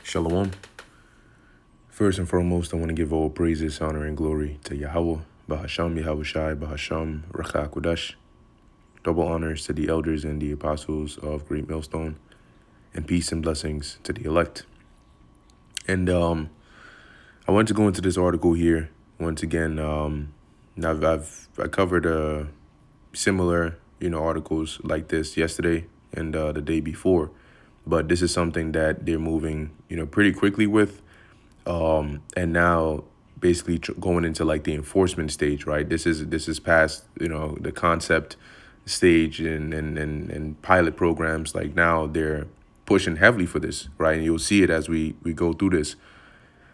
Shalom. First and foremost, I want to give all praises, honor, and glory to Yahweh, Bahasham Yahushai, Bahasham Racha Kodash. Double honors to the elders and the apostles of Great Millstone, and peace and blessings to the elect. And I want to go into this article here once again. I covered similar articles like this yesterday and the day before, but this is something that they're moving pretty quickly with. And now basically going into like the enforcement stage, right? This is past the concept stage and pilot programs. Like now they're pushing heavily for this, right? And you'll see it as we go through this.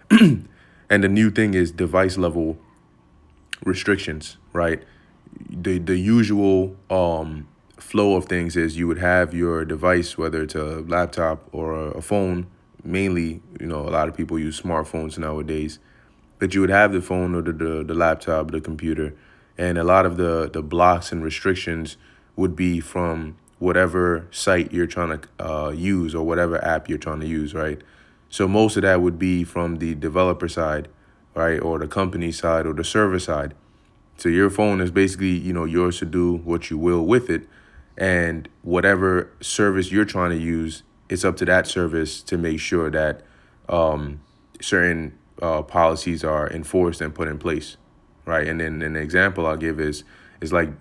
And the new thing is device level restrictions, right? The usual flow of things is you would have your device, whether it's a laptop or a phone. Mainly, a lot of people use smartphones nowadays, but you would have the phone or the laptop, the computer, and a lot of the blocks and restrictions would be from whatever site you're trying to use or whatever app you're trying to use, right? So most of that would be from the developer side, right, or the company side or the server side. So your phone is basically, yours to do what you will with it. And whatever service you're trying to use, it's up to that service to make sure that certain policies are enforced and put in place, right? And then an example I'll give is like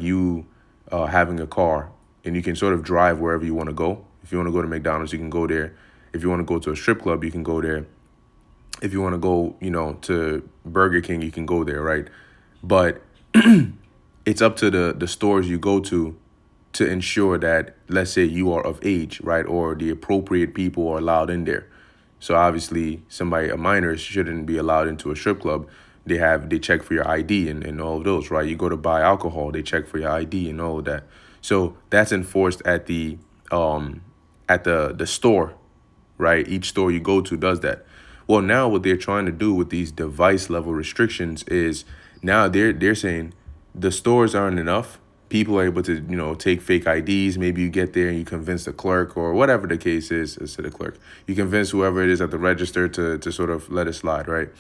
you having a car, and you can sort of drive wherever you want to go. If you want to go to McDonald's, you can go there. If you want to go to a strip club, you can go there. If you want to go, to Burger King, you can go there, right? But it's up to the stores you go to ensure that, let's say, you are of age, right? Or the appropriate people are allowed in there. So obviously a minor shouldn't be allowed into a strip club. They check for your ID and all of those, right? You go to buy alcohol, they check for your ID and all of that. So that's enforced at the store, right? Each store you go to does that. Well, now what they're trying to do with these device level restrictions is now they're saying the stores aren't enough. People are able to, take fake IDs. Maybe you get there and you convince the clerk or whatever the case is, instead of clerk. You convince whoever it is at the register to sort of let it slide, right?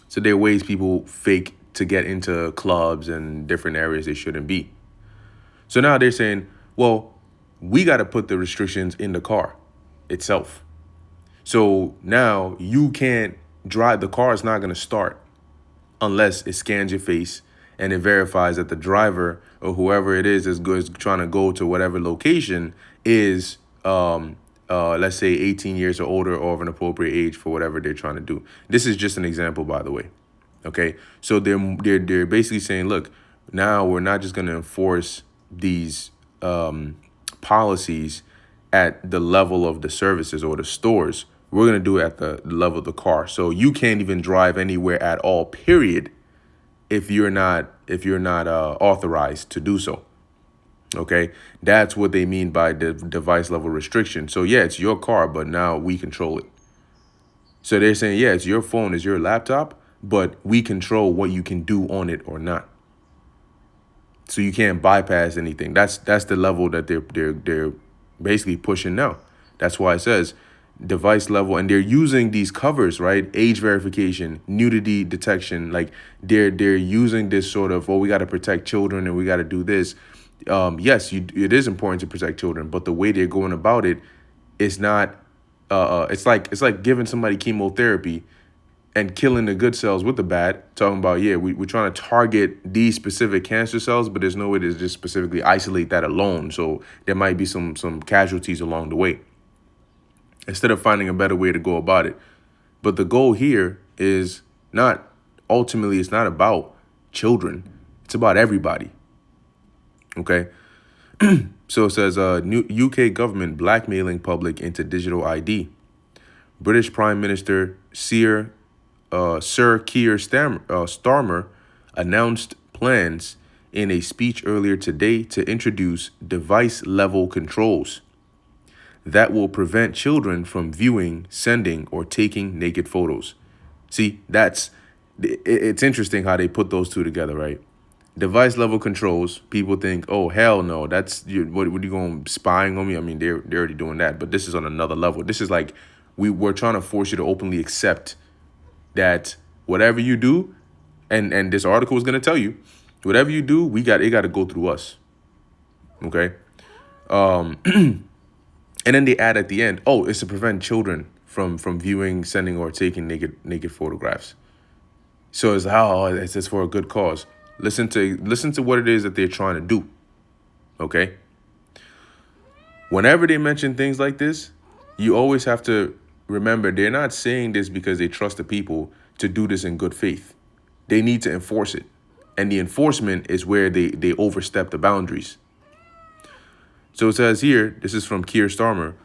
So there are ways people fake to get into clubs and different areas they shouldn't be. So now they're saying, well, we got to put the restrictions in the car itself. So now you can't drive. The car is not going to start unless it scans your face and it verifies that the driver or whoever it is trying to go to whatever location is, let's say, 18 years or older or of an appropriate age for whatever they're trying to do. This is just an example, by the way. Okay, so they're basically saying, look, now we're not just going to enforce these policies at the level of the services or the stores. We're going to do it at the level of the car. So you can't even drive anywhere at all, period, if you're not authorized to do so. Okay, that's what they mean by the device level restriction. So yeah, it's your car, but now we control it. So they're saying, yeah, it's your phone, it's your laptop, but we control what you can do on it or not. So you can't bypass anything. That's the level that they're basically pushing now. That's why it says device level, and they're using these covers, right? Age verification, nudity detection. Like they're using this sort of, we got to protect children and we got to do this. Yes, it is important to protect children, but the way they're going about it is not. It's like giving somebody chemotherapy and killing the good cells with the bad. Talking about, yeah, we're trying to target these specific cancer cells, but there's no way to just specifically isolate that alone. So there might be some casualties along the way, instead of finding a better way to go about it. But the goal here is ultimately, it's not about children. It's about everybody. Okay. So it says, new UK government blackmailing public into digital ID. British Prime Minister Sir Keir Starmer announced plans in a speech earlier today to introduce device-level controls that will prevent children from viewing, sending, or taking naked photos. See, it's interesting how they put those two together, right? Device level controls, people think, oh, hell no, what are you going spying on me? I mean, they're already doing that, but this is on another level. This is like we're trying to force you to openly accept that whatever you do, and this article is going to tell you, whatever you do, it got to go through us. Okay. And then they add at the end, oh, it's to prevent children from viewing, sending, or taking naked photographs. So it's it's for a good cause. Listen to what it is that they're trying to do. Okay. Whenever they mention things like this, you always have to remember they're not saying this because they trust the people to do this in good faith. They need to enforce it. And the enforcement is where they overstep the boundaries. So it says here, this is from Keir Starmer,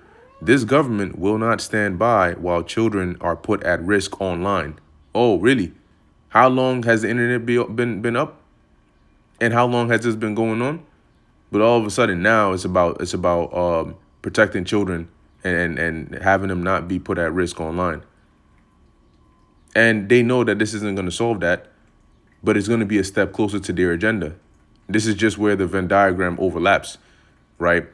this government will not stand by while children are put at risk online. Oh, really? How long has the internet been up? And how long has this been going on? But all of a sudden now it's about protecting children and having them not be put at risk online. And they know that this isn't going to solve that, but it's going to be a step closer to their agenda. This is just where the Venn diagram overlaps, right?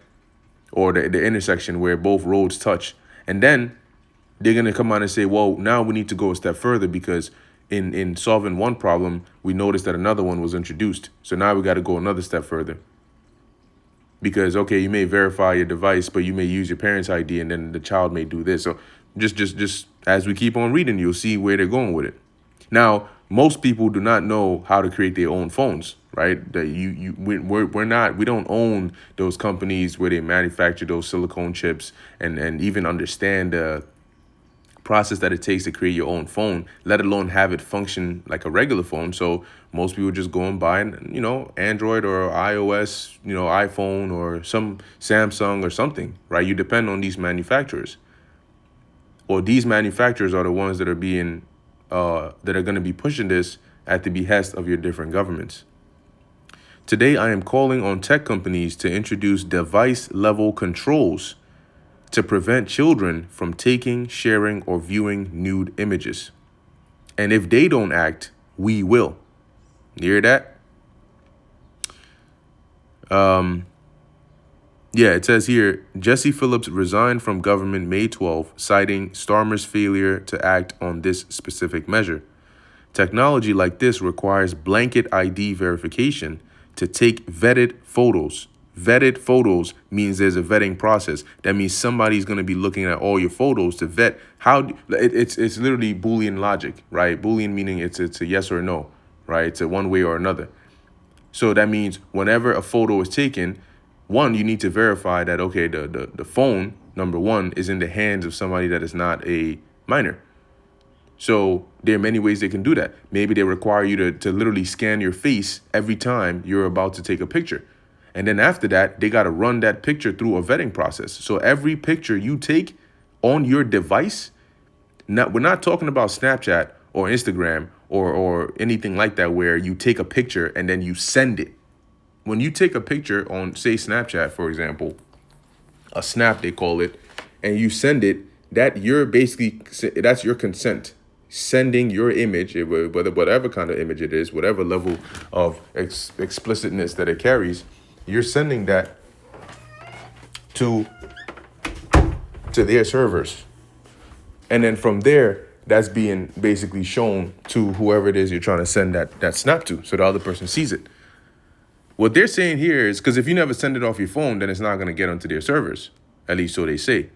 Or the intersection where both roads touch. And then they're going to come out and say, well, now we need to go a step further because in solving one problem, we noticed that another one was introduced. So now we got to go another step further. Because, okay, you may verify your device, but you may use your parent's ID and then the child may do this. So just as we keep on reading, you'll see where they're going with it. Now, most people do not know how to create their own phones, right? That we don't own those companies where they manufacture those silicone chips and even understand the process that it takes to create your own phone, let alone have it function like a regular phone. So most people just go and buy, Android or iOS, iPhone or some Samsung or something, right? You depend on these manufacturers. Or these manufacturers are the ones that are going to be pushing this at the behest of your different governments. Today, I am calling on tech companies to introduce device-level controls to prevent children from taking, sharing, or viewing nude images. And if they don't act, we will. You hear that? Yeah, it says here, Jesse Phillips resigned from government May 12, citing Starmer's failure to act on this specific measure. Technology like this requires blanket ID verification to take vetted photos. Vetted photos means there's a vetting process. That means somebody's going to be looking at all your photos to vet it's literally Boolean logic, right? Boolean meaning it's a yes or no, right? It's a one way or another. So that means whenever a photo is taken, one, you need to verify that, okay, the phone, number one, is in the hands of somebody that is not a minor. So there are many ways they can do that. Maybe they require you to literally scan your face every time you're about to take a picture. And then after that, they got to run that picture through a vetting process. So every picture you take on your device, we're not talking about Snapchat or Instagram or anything like that where you take a picture and then you send it. When you take a picture on, say, Snapchat, for example, a snap they call it, and you send it, that's your consent. Sending your image, whatever kind of image it is, whatever level of explicitness that it carries, you're sending that to their servers. And then from there, that's being basically shown to whoever it is you're trying to send that snap to, so the other person sees it. What they're saying here is, because if you never send it off your phone, then it's not going to get onto their servers. At least so they say.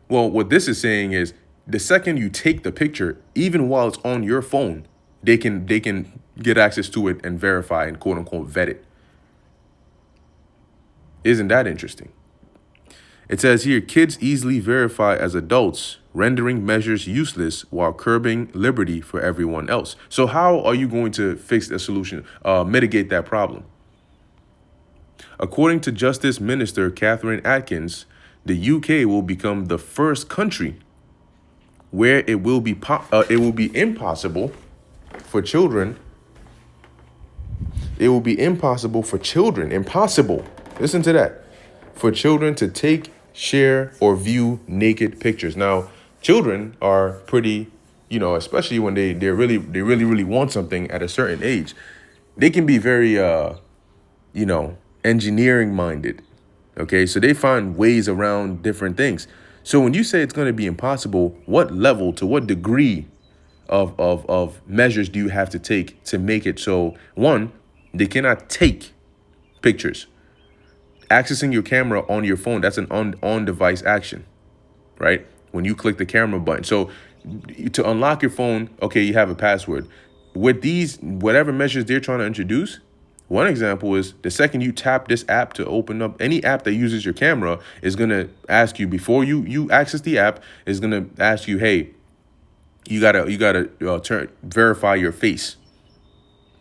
Well, what this is saying is, the second you take the picture, even while it's on your phone, they can get access to it and verify and quote unquote vet it. Isn't that interesting? It says here, kids easily verify as adults, rendering measures useless while curbing liberty for everyone else. So how are you going to fix the solution, mitigate that problem? According to Justice Minister Catherine Atkins, the UK will become the first country where it will be impossible for children. It will be impossible for children. Impossible. Listen to that. For children to take, share, or view naked pictures. Now, children are pretty, especially when they really want something at a certain age, they can be very, engineering minded. Okay, so they find ways around different things. So when you say it's going to be impossible, what level, to what degree of measures do you have to take to make it so, one, they cannot take pictures? Accessing your camera on your phone, that's an on-device action, right? When you click the camera button. So to unlock your phone, okay, you have a password. With these, whatever measures they're trying to introduce, one example is the second you tap this app to open up any app that uses your camera is going to ask you, before you access the app, is going to ask you, hey, you gotta verify your face,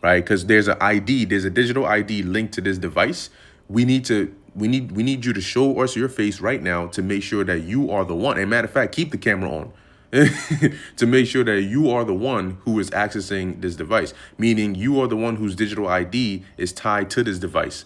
right? Because there's an ID, there's a digital ID linked to this device. We need you to show us your face right now to make sure that you are the one. And matter of fact, keep the camera on to make sure that you are the one who is accessing this device, meaning you are the one whose digital ID is tied to this device,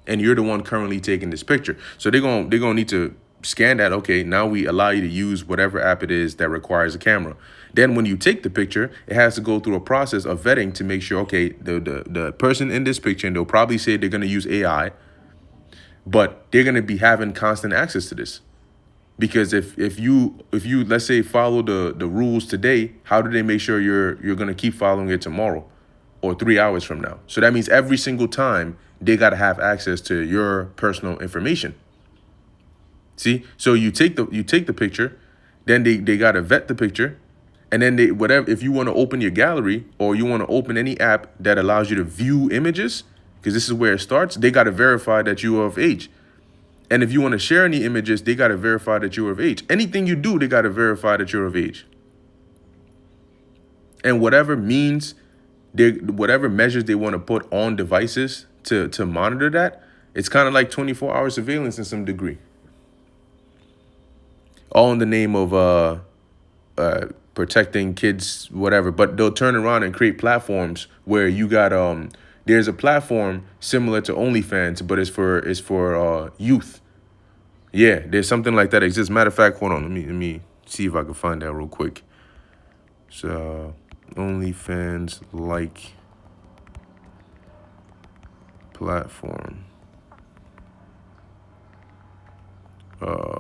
and you're the one currently taking this picture. So they're gonna need to scan that. Okay, now we allow you to use whatever app it is that requires a camera. Then when you take the picture, it has to go through a process of vetting to make sure, okay, the person in this picture, and they'll probably say they're gonna use AI, but they're gonna be having constant access to this. Because if you let's say follow the rules today, how do they make sure you're gonna keep following it tomorrow or 3 hours from now? So that means every single time they gotta have access to your personal information. See, so you take the picture, then they gotta vet the picture, and then they, whatever, if you want to open your gallery or you want to open any app that allows you to view images, because this is where it starts, they gotta verify that you are of age. And if you want to share any images, they got to verify that you're of age. Anything you do, they got to verify that you're of age. And whatever measures they want to put on devices to monitor that, it's kind of like 24-hour surveillance in some degree. All in the name of protecting kids, whatever. But they'll turn around and create platforms where you got there's a platform similar to OnlyFans, but it's for youth. Yeah, there's something like that exists. Matter of fact, hold on, let me see if I can find that real quick. So OnlyFans like platform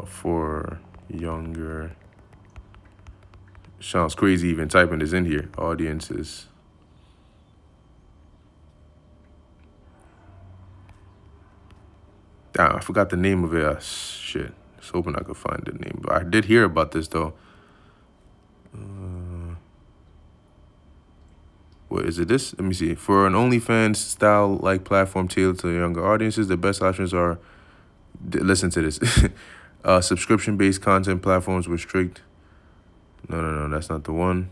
for younger. Sounds crazy even typing this in here. Audiences. Damn, I forgot the name of it. Shit. I was hoping I could find the name. But I did hear about this, though. What is it? This? Let me see. For an OnlyFans style-like platform tailored to younger audiences, the best options are, listen to this, subscription-based content platforms with strict. No, that's not the one.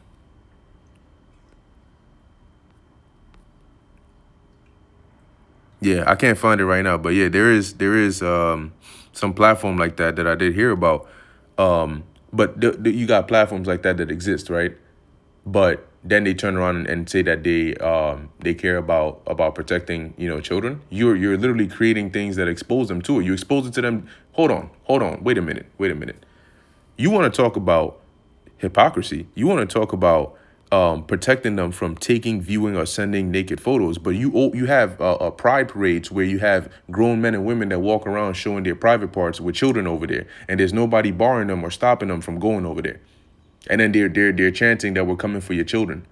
Yeah, I can't find it right now, but yeah, there is some platform like that I did hear about. But you got platforms like that exist, right? But then they turn around and say that they care about protecting, children. You're literally creating things that expose them to it. You expose it to them. Hold on. Wait a minute. You want to talk about hypocrisy? You want to talk about protecting them from taking, viewing, or sending naked photos, but you have pride parades where you have grown men and women that walk around showing their private parts with children over there, and there's nobody barring them or stopping them from going over there. And then they're chanting that we're coming for your children.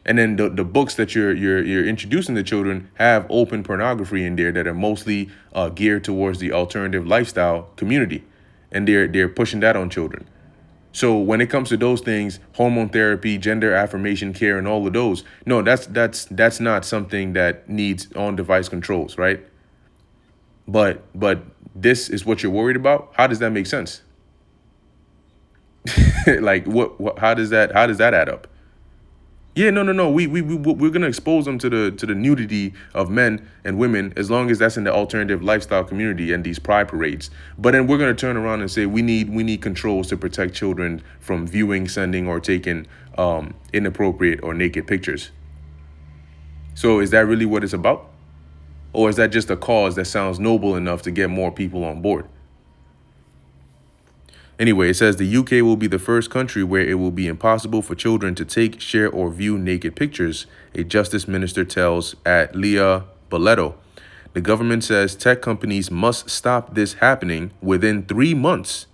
And then the books that you're introducing the children have open pornography in there that are mostly geared towards the alternative lifestyle community, and they're pushing that on children. So when it comes to those things, hormone therapy, gender affirmation care, and all of those, no, that's not something that needs on-device controls, right? But this is what you're worried about. How does that make sense? Like what? How does that add up? Yeah, no. We're gonna expose them to the nudity of men and women as long as that's in the alternative lifestyle community and these pride parades. But then we're gonna turn around and say we need controls to protect children from viewing, sending, or taking inappropriate or naked pictures. So is that really what it's about? Or is that just a cause that sounds noble enough to get more people on board? Anyway, it says the UK will be the first country where it will be impossible for children to take, share, or view naked pictures, a justice minister tells at Leah Boleto. The government says tech companies must stop this happening within 3 months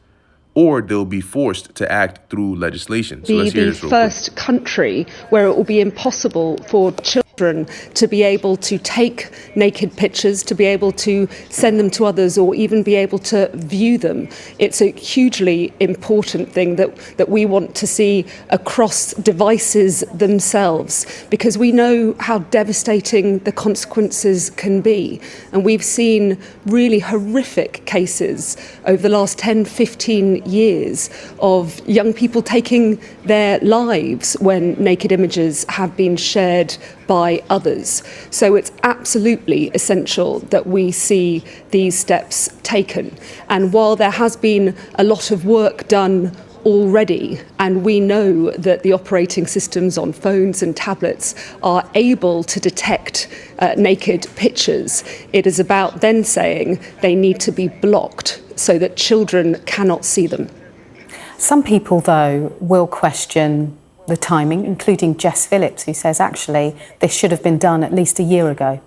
or they'll be forced to act through legislation. So Be let's hear the this real quick. first country where it will be impossible for children to be able to take naked pictures, to be able to send them to others, or even be able to view them. It's a hugely important thing that we want to see across devices themselves, because we know how devastating the consequences can be. And we've seen really horrific cases over the last 10, 15 years of young people taking their lives when naked images have been shared by others. So it's absolutely essential that we see these steps taken. And while there has been a lot of work done already, and we know that the operating systems on phones and tablets are able to detect naked pictures, it is about then saying they need to be blocked so that children cannot see them. Some people, though, will question the timing, including Jess Phillips, who says, actually, this should have been done at least a year ago.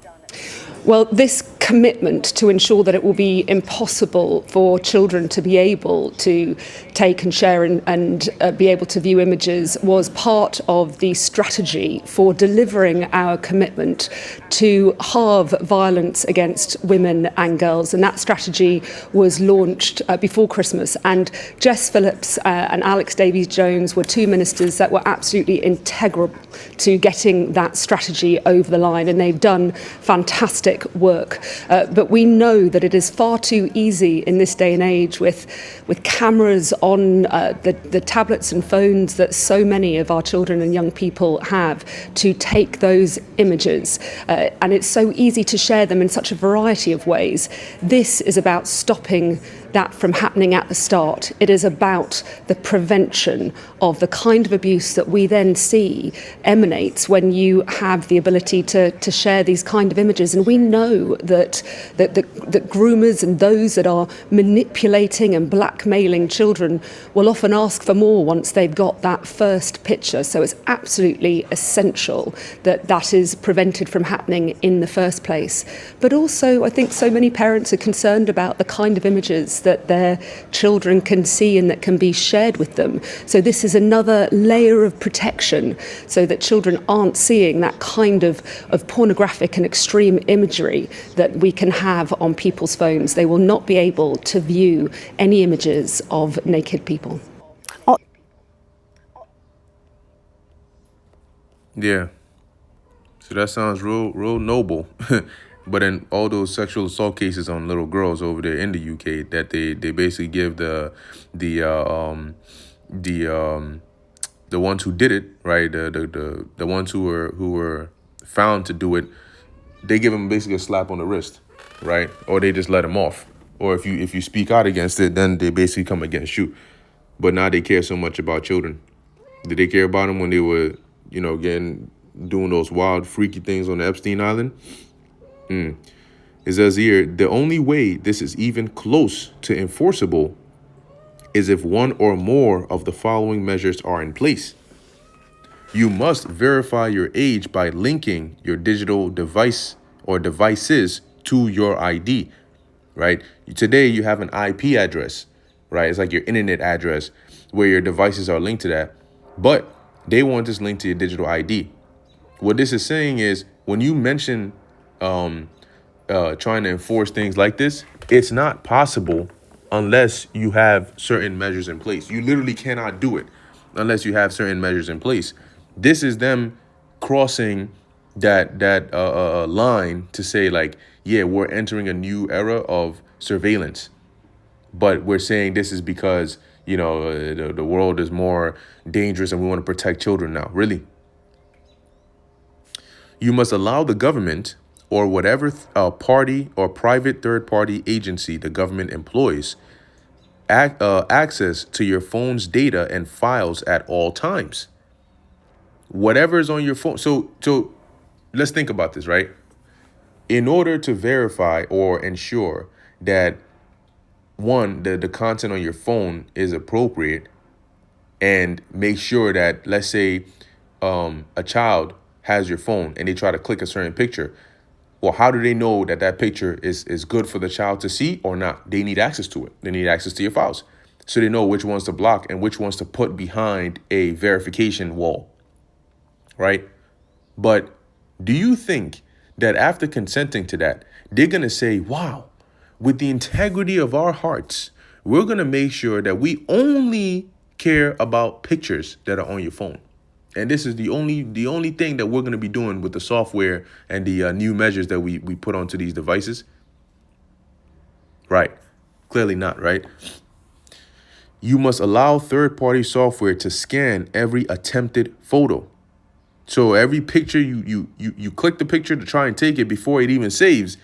Well, this commitment to ensure that it will be impossible for children to be able to take and share and be able to view images was part of the strategy for delivering our commitment to halve violence against women and girls. And that strategy was launched before Christmas. And Jess Phillips and Alex Davies-Jones were two ministers that were absolutely integral to getting that strategy over the line. And they've done fantastic work. But we know that it is far too easy in this day and age with cameras on the tablets and phones that so many of our children and young people have to take those images. And it's so easy to share them in such a variety of ways. This is about stopping that from happening at the start. It is about the prevention of the kind of abuse that we then see emanates when you have the ability to share these kind of images. And we know that groomers and those that are manipulating and blackmailing children will often ask for more once they've got that first picture. So it's absolutely essential that that is prevented from happening in the first place. But also, I think so many parents are concerned about the kind of images that their children can see and that can be shared with them. So this is another layer of protection so that children aren't seeing that kind of pornographic and extreme imagery that we can have on people's phones. They will not be able to view any images of naked people. Yeah. So that sounds real noble. But in all those sexual assault cases on little girls over there in the UK, that they basically give the ones who did it, right, the ones who were found to do it, they give them basically a slap on the wrist, right, or they just let them off. Or if you speak out against it, then they basically come against you. But now they care so much about children. Did they care about them when they were, doing those wild, freaky things on the Epstein Island? It says here, the only way this is even close to enforceable is if one or more of the following measures are in place. You must verify your age by linking your digital device or devices to your ID, right? Today, you have an IP address, right? It's like your internet address where your devices are linked to that. But they want this linked to your digital ID. What this is saying is when you mention trying to enforce things like this, it's not possible unless you have certain measures in place. You literally cannot do it unless you have certain measures in place. This is them crossing that line to say, like, yeah, we're entering a new era of surveillance. But we're saying this is because, the world is more dangerous and we want to protect children now. Really? You must allow the government or whatever party or private third-party agency the government employs access to your phone's data and files at all times. Whatever is on your phone. So let's think about this, right? In order to verify or ensure that, one, the content on your phone is appropriate, and make sure that, let's say, a child has your phone and they try to click a certain picture. Well, how do they know that that picture is good for the child to see or not? They need access to it. They need access to your files. So they know which ones to block and which ones to put behind a verification wall, right? But do you think that after consenting to that, they're going to say, wow, with the integrity of our hearts, we're going to make sure that we only care about pictures that are on your phone. And this is the only thing that we're going to be doing with the software and the new measures that we put onto these devices? Right. Clearly not, right? You must allow third-party software to scan every attempted photo. So every picture you click the picture to try and take it before it even saves,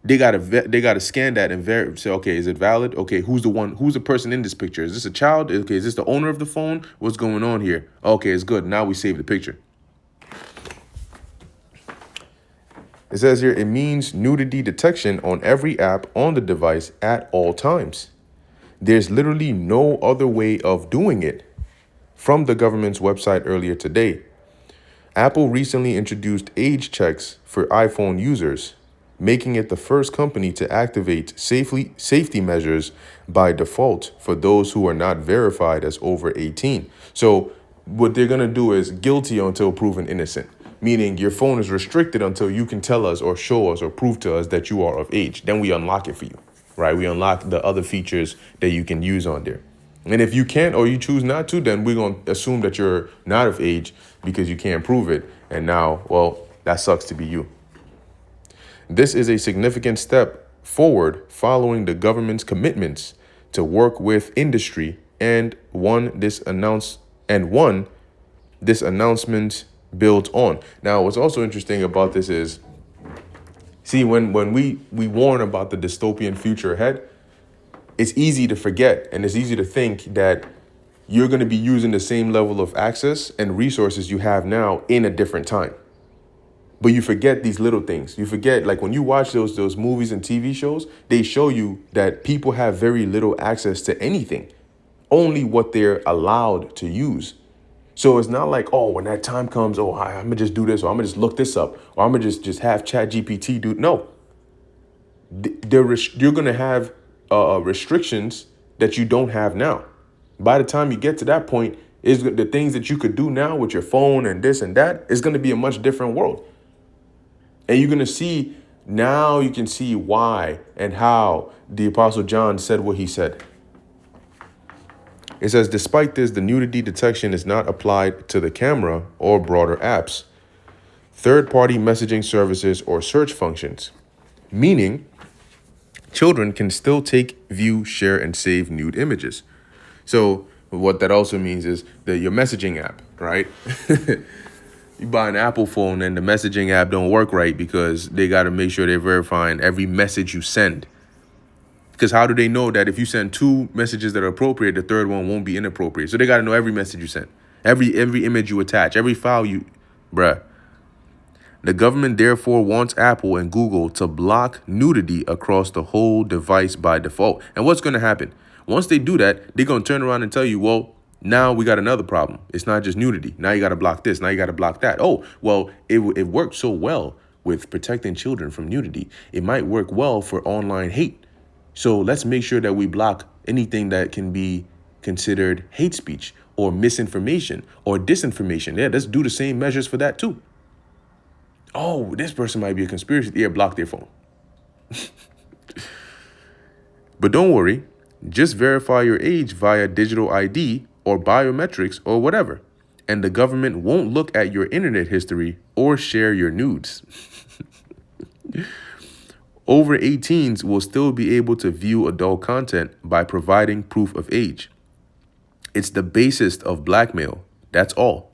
they gotta scan that and say, okay, is it valid? Okay, who's the person in this picture? Is this a child? Okay, is this the owner of the phone? What's going on here? Okay, it's good. Now we save the picture. It says here, it means nudity detection on every app on the device at all times. There's literally no other way of doing it. From the government's website earlier today, Apple recently introduced age checks for iPhone users, making it the first company to activate safety measures by default for those who are not verified as over 18. So what they're going to do is guilty until proven innocent, meaning your phone is restricted until you can tell us or show us or prove to us that you are of age. Then we unlock it for you, right? We unlock the other features that you can use on there. And if you can't or you choose not to, then we're going to assume that you're not of age because you can't prove it. And now, well, that sucks to be you. This is a significant step forward following the government's commitments to work with industry and one this announcement built on. Now, what's also interesting about this is, see, when we warn about the dystopian future ahead, it's easy to forget and it's easy to think that you're going to be using the same level of access and resources you have now in a different time. But you forget these little things. You forget, like when you watch those movies and TV shows, they show you that people have very little access to anything, only what they're allowed to use. So it's not like, oh, when that time comes, oh, I'm going to just do this, or I'm going to just look this up, or I'm going to just have ChatGPT do. No, you're going to have restrictions that you don't have now. By the time you get to that point, is the things that you could do now with your phone and this and that is going to be a much different world. And you're going to see, now you can see why and how the Apostle John said what he said. It says, despite this, the nudity detection is not applied to the camera or broader apps, third-party messaging services, or search functions, meaning children can still take, view, share, and save nude images. So what that also means is that your messaging app, right? You buy an Apple phone and the messaging app don't work right because they got to make sure they're verifying every message you send. Because how do they know that if you send 2 messages that are appropriate, the third one won't be inappropriate? So they got to know every message you send, every image you attach, every file bruh. The government therefore wants Apple and Google to block nudity across the whole device by default. And what's going to happen? Once they do that, they're going to turn around and tell you, well, now we got another problem. It's not just nudity. Now you got to block this. Now you got to block that. Oh, well, it worked so well with protecting children from nudity. It might work well for online hate. So let's make sure that we block anything that can be considered hate speech or misinformation or disinformation. Yeah, let's do the same measures for that too. Oh, this person might be a conspiracy. Yeah, block their phone. But don't worry. Just verify your age via digital ID or biometrics or whatever. And the government won't look at your internet history or share your nudes. Over 18s will still be able to view adult content by providing proof of age. It's the basis of blackmail. That's all.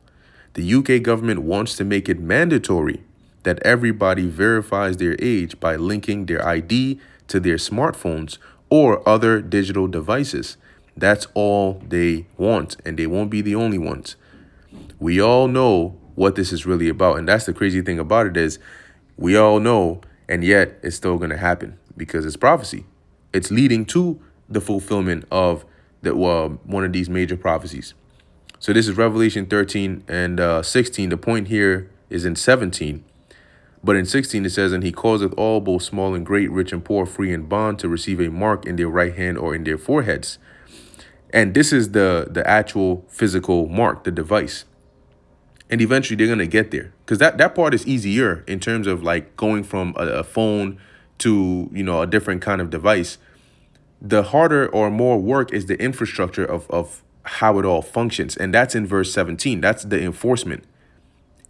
The UK government wants to make it mandatory that everybody verifies their age by linking their ID to their smartphones or other digital devices. That's all they want, and they won't be the only ones. We all know what this is really about, and that's the crazy thing about it is we all know, and yet it's still going to happen because it's prophecy. It's leading to the fulfillment of one of these major prophecies. So this is Revelation 13 and 16. The point here is in 17. But in 16 it says, and he causeth all, both small and great, rich and poor, free and bond, to receive a mark in their right hand or in their foreheads. And this is the actual physical mark, the device. And eventually they're going to get there, because that part is easier in terms of like going from a phone to, you know, a different kind of device. The harder or more work is the infrastructure of how it all functions. And that's in verse 17. That's the enforcement.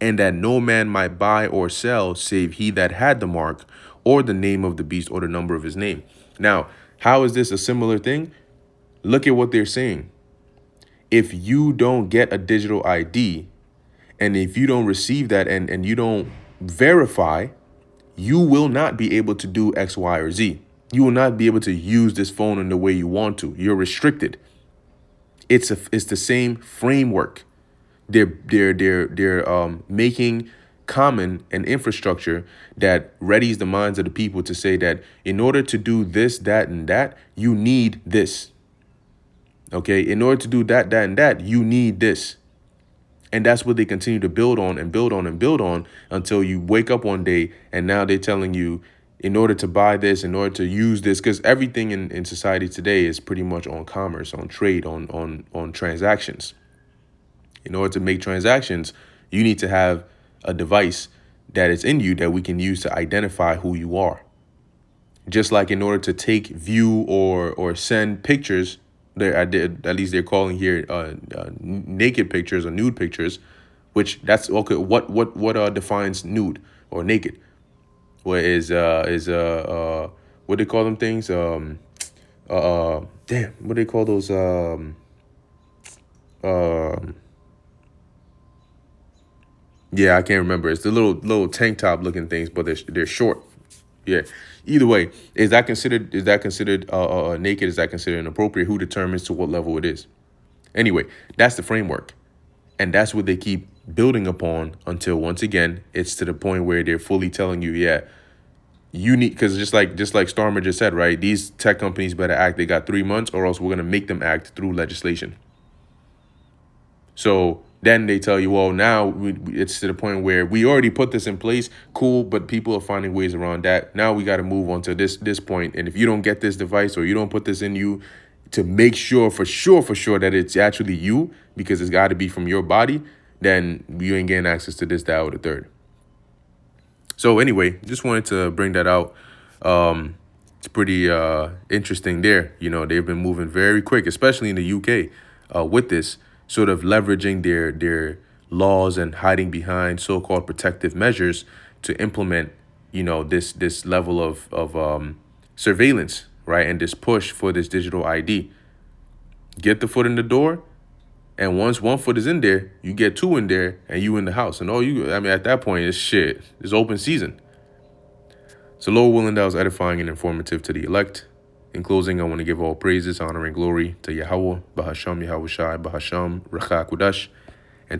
And that no man might buy or sell save he that had the mark or the name of the beast or the number of his name. Now, how is this a similar thing? Look at what they're saying. If you don't get a digital ID, and if you don't receive that and you don't verify, you will not be able to do X, Y, or Z. You will not be able to use this phone in the way you want to. You're restricted. It's the same framework. They're making common an infrastructure that readies the minds of the people to say that in order to do this, that, and that, you need this. Okay, in order to do that, that, and that, you need this. And that's what they continue to build on and build on and build on until you wake up one day and now they're telling you, in order to buy this, in order to use this, because everything in society today is pretty much on commerce, on trade, on transactions. In order to make transactions, you need to have a device that is in you that we can use to identify who you are. Just like in order to take, view, or send pictures, at least they're calling here naked pictures or nude pictures, which that's okay. What defines nude or naked? What is what do they call them things? Damn, what do they call those? Yeah, I can't remember. It's the little tank top looking things, but they're short. Yeah. Either way, is that considered naked? Is that considered inappropriate? Who determines to what level it is? Anyway, that's the framework, and that's what they keep building upon until once again it's to the point where they're fully telling you, yeah, you need, because just like Starmer just said, right? These tech companies better act. They got 3 months, or else we're gonna make them act through legislation. So then they tell you, well, now it's to the point where we already put this in place. Cool, but people are finding ways around that. Now we got to move on to this point. And if you don't get this device or you don't put this in you to make sure for sure that it's actually you, because it's got to be from your body, then you ain't getting access to this, that, or the third. So anyway, just wanted to bring that out. It's pretty interesting there. You know, they've been moving very quick, especially in the UK, with this, sort of leveraging their laws and hiding behind so-called protective measures to implement, you know, this level of surveillance, right? And this push for this digital ID. Get the foot in the door, and once one foot is in there, you get two in there, and you in the house. And at that point, it's shit. It's open season. So Lord willing, that was edifying and informative to the elect. In closing, I want to give all praises, honor, and glory to Yahweh, Bahasham Yahushai, Bahasham Racha Kudash.